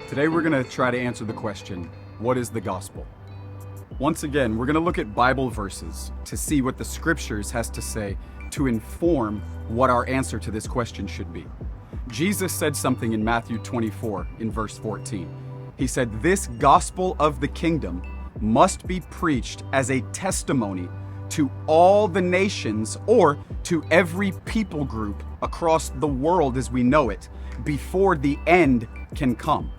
Today we're going to try to answer the question, what is the gospel? Once again, we're going to look at Bible verses to see what the scriptures has to say to inform what our answer to this question should be. Jesus said something in Matthew 24 in verse 14. He said, "This gospel of the kingdom must be preached as a testimony to all the nations, or to every people group across the world as we know it, before the end can come."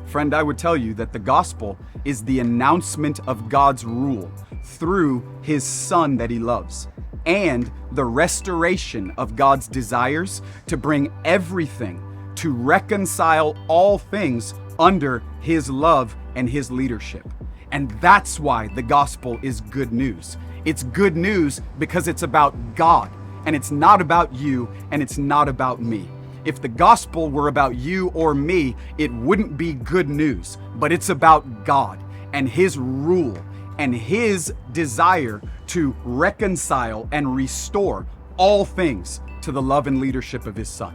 Friend, I would tell you that the gospel is the announcement of God's rule through his Son that he loves, and the restoration of God's desires to bring everything, to reconcile all things under his love and his leadership. And that's why the gospel is good news. It's good news because it's about God, and it's not about you, and it's not about me. If the gospel were about you or me, it wouldn't be good news, but it's about God and his rule and his desire to reconcile and restore all things to the love and leadership of his Son.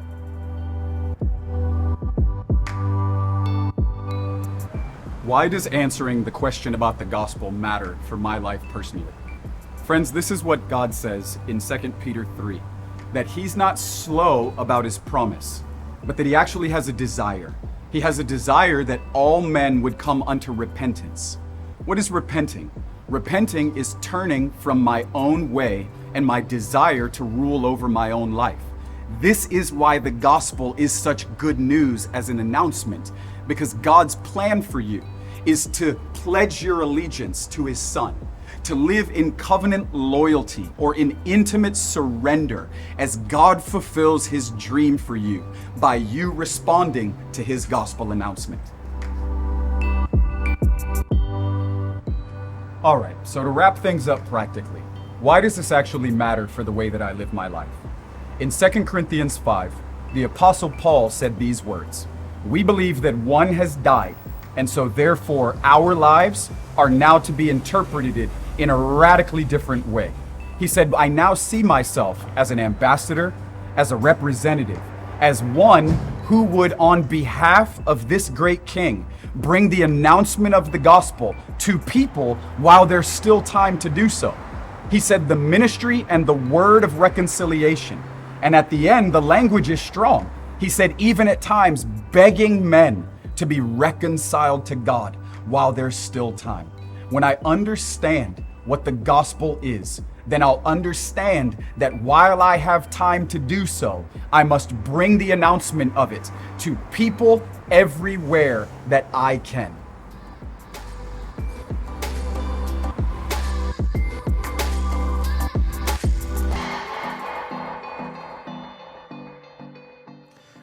Why does answering the question about the gospel matter for my life personally? Friends, this is what God says in 2 Peter 3, that he's not slow about his promise, but that he actually has a desire. He has a desire that all men would come unto repentance. What is repenting? Repenting is turning from my own way and my desire to rule over my own life. This is why the gospel is such good news as an announcement, because God's plan for you is to pledge your allegiance to his Son, to live in covenant loyalty or in intimate surrender as God fulfills his dream for you by you responding to his gospel announcement. All right, so to wrap things up practically, why does this actually matter for the way that I live my life? In 2 Corinthians 5, the Apostle Paul said these words, "We believe that one has died, and so therefore our lives are now to be interpreted in a radically different way." He said, "I now see myself as an ambassador, as a representative, as one who would, on behalf of this great king, bring the announcement of the gospel to people while there's still time to do so." He said, the ministry and the word of reconciliation. And at the end, the language is strong. He said, even at times, begging men to be reconciled to God while there's still time. When I understand what the gospel is, then I'll understand that while I have time to do so, I must bring the announcement of it to people everywhere that I can.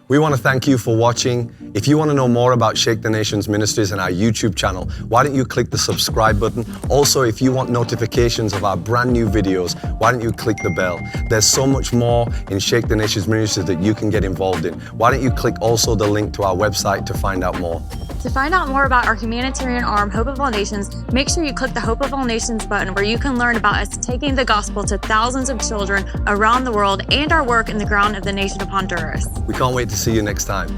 We want to thank you for watching. If you want to know more about Shake the Nations Ministries and our YouTube channel, why don't you click the subscribe button? Also, if you want notifications of our brand new videos, why don't you click the bell? There's so much more in Shake the Nations Ministries that you can get involved in. Why don't you click also the link to our website to find out more? To find out more about our humanitarian arm, Hope of All Nations, make sure you click the Hope of All Nations button, where you can learn about us taking the gospel to thousands of children around the world and our work in the ground of the nation of Honduras. We can't wait to see you next time.